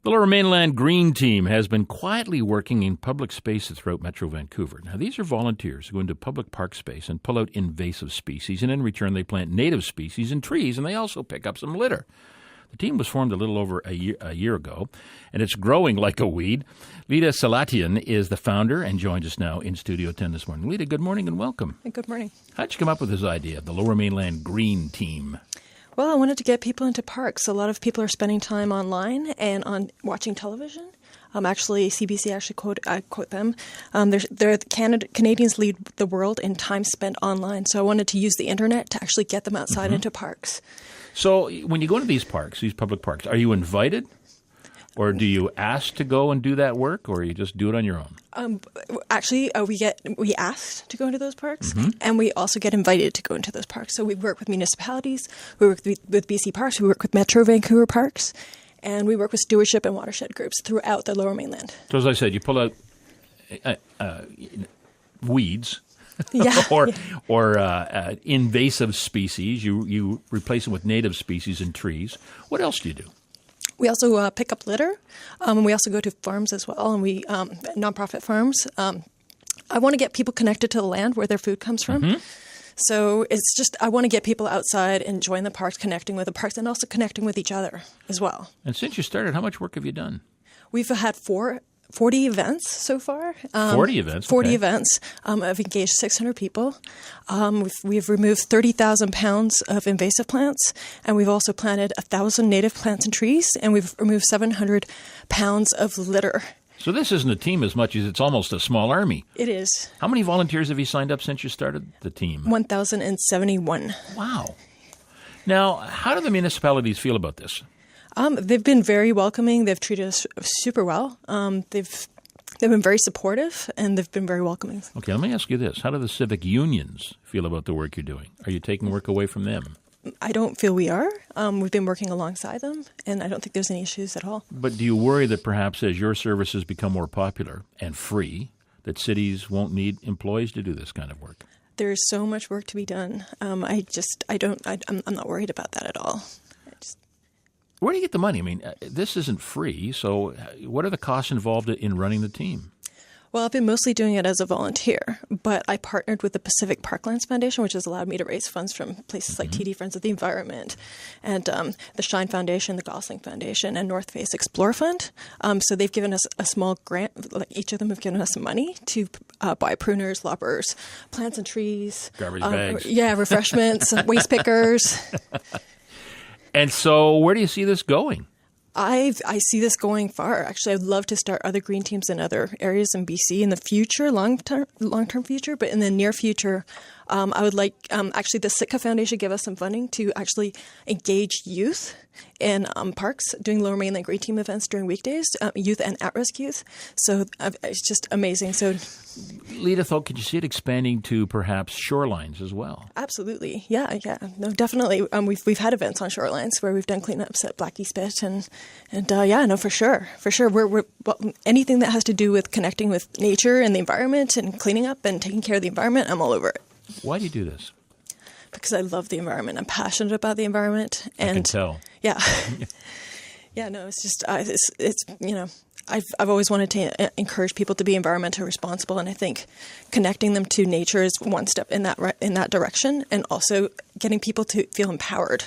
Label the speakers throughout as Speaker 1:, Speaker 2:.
Speaker 1: The Lower Mainland Green Team has been quietly working in public spaces throughout Metro Vancouver. Now, these are volunteers who go into public park space and pull out invasive species, and in return they plant native species and trees, and they also pick up some litter. The team was formed a little over a year ago, and it's growing like a weed. Lita Salatian is the founder and joins us now in Studio 10 this morning. Lita, good morning and welcome.
Speaker 2: Good morning.
Speaker 1: How'd you come up with this idea, the Lower Mainland Green Team?
Speaker 2: Well, I wanted to get people into parks. A lot of people are spending time online and on watching television. CBC I quote them. Canadians lead the world in time spent online. So I wanted to use the internet to actually get them outside into parks.
Speaker 1: So when you go into these parks, these public parks, are you invited? Or do you ask to go and do that work, or you just do it on your own?
Speaker 2: We asked to go into those parks, and we also get invited to go into those parks. So we work with municipalities, we work with BC Parks, we work with Metro Vancouver Parks, and we work with stewardship and watershed groups throughout the Lower Mainland.
Speaker 1: So as I said, you pull out weeds.
Speaker 2: Yeah.
Speaker 1: or invasive species. You replace them with native species and trees. What else do you do?
Speaker 2: We also pick up litter, and we also go to farms as well, and we nonprofit farms. I want to get people connected to the land where their food comes from. So it's just I want to get people outside, enjoying the parks, connecting with the parks, and also connecting with each other as well.
Speaker 1: And since you started, how much work have you done?
Speaker 2: We've had 40 events so far.
Speaker 1: 40 events?
Speaker 2: 40 events. I've engaged 600 people. We've removed 30,000 pounds of invasive plants, and we've also planted 1,000 native plants and trees, and we've removed 700 pounds of litter.
Speaker 1: So this isn't a team as much as it's almost a small army.
Speaker 2: It is.
Speaker 1: How many volunteers have you signed up since you started the team?
Speaker 2: 1,071.
Speaker 1: Wow. Now, how do the municipalities feel about this?
Speaker 2: They've been very welcoming. They've treated us super well. They've been very supportive, and they've been very welcoming.
Speaker 1: Okay, let me ask you this. How do the civic unions feel about the work you're doing? Are you taking work away from them?
Speaker 2: I don't feel we are. We've been working alongside them, and I don't think there's any issues at all.
Speaker 1: But do you worry that perhaps as your services become more popular and free, that cities won't need employees to do this kind of work?
Speaker 2: There's so much work to be done. I'm not worried about that at all.
Speaker 1: Where do you get the money? I mean, this isn't free, so what are the costs involved in running the team?
Speaker 2: Well, I've been mostly doing it as a volunteer, but I partnered with the Pacific Parklands Foundation, which has allowed me to raise funds from places like TD Friends of the Environment and the Shine Foundation, the Gosling Foundation, and North Face Explore Fund. So they've given us a small grant. Like each of them have given us some money to buy pruners, loppers, plants and trees.
Speaker 1: Garbage bags.
Speaker 2: Yeah, refreshments, waste pickers.
Speaker 1: And so where do you see this going?
Speaker 2: I see this going far. Actually, I'd love to start other green teams in other areas in BC in the future, long-term future. But in the near future, I would like actually the Sitka Foundation gave us some funding to actually engage youth in parks doing Lower Mainland Green Team events during weekdays, youth and at-risk youth. So it's just amazing. So,
Speaker 1: Lita, could you see it expanding to perhaps shorelines as well?
Speaker 2: Absolutely, yeah, no, definitely. We've had events on shorelines where we've done cleanups at Blackie Spit, and for sure. We're anything that has to do with connecting with nature and the environment and cleaning up and taking care of the environment, I'm all over it.
Speaker 1: Why do you do this?
Speaker 2: Because I love the environment. I'm passionate about the environment. And
Speaker 1: I can tell.
Speaker 2: Yeah. Yeah, no, it's just, it's I've always wanted to encourage people to be environmentally responsible. And I think connecting them to nature is one step in that direction. And also getting people to feel empowered,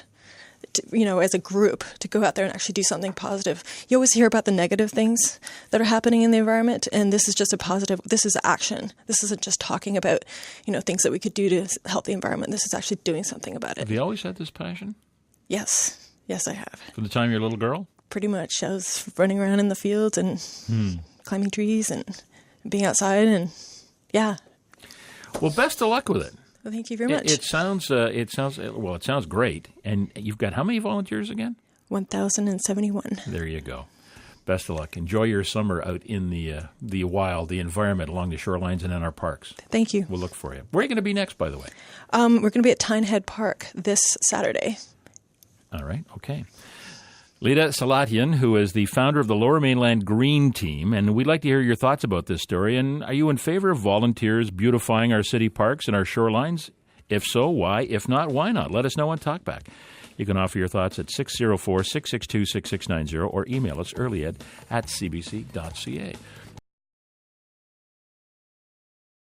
Speaker 2: as a group, to go out there and actually do something positive. You always hear about the negative things that are happening in the environment, and this is just a positive. This is action. This isn't just talking about, things that we could do to help the environment. This is actually doing something about it.
Speaker 1: Have you always had this passion?
Speaker 2: Yes, I have.
Speaker 1: From the time you're a little girl?
Speaker 2: Pretty much. I was running around in the fields and climbing trees and being outside, and yeah.
Speaker 1: Well, best of luck with it.
Speaker 2: Well, thank you very much.
Speaker 1: It sounds great. And you've got how many volunteers again?
Speaker 2: 1,071.
Speaker 1: There you go. Best of luck. Enjoy your summer out in the wild, the environment along the shorelines and in our parks.
Speaker 2: Thank you.
Speaker 1: We'll look for you. Where are you going to be next, by the way?
Speaker 2: We're going to be at Tynehead Park this Saturday.
Speaker 1: All right. Okay. Lita Salatian, who is the founder of the Lower Mainland Green Team, and we'd like to hear your thoughts about this story. And are you in favor of volunteers beautifying our city parks and our shorelines? If so, why? If not, why not? Let us know on Talkback. You can offer your thoughts at 604-662-6690 or email us earlyed at cbc.ca.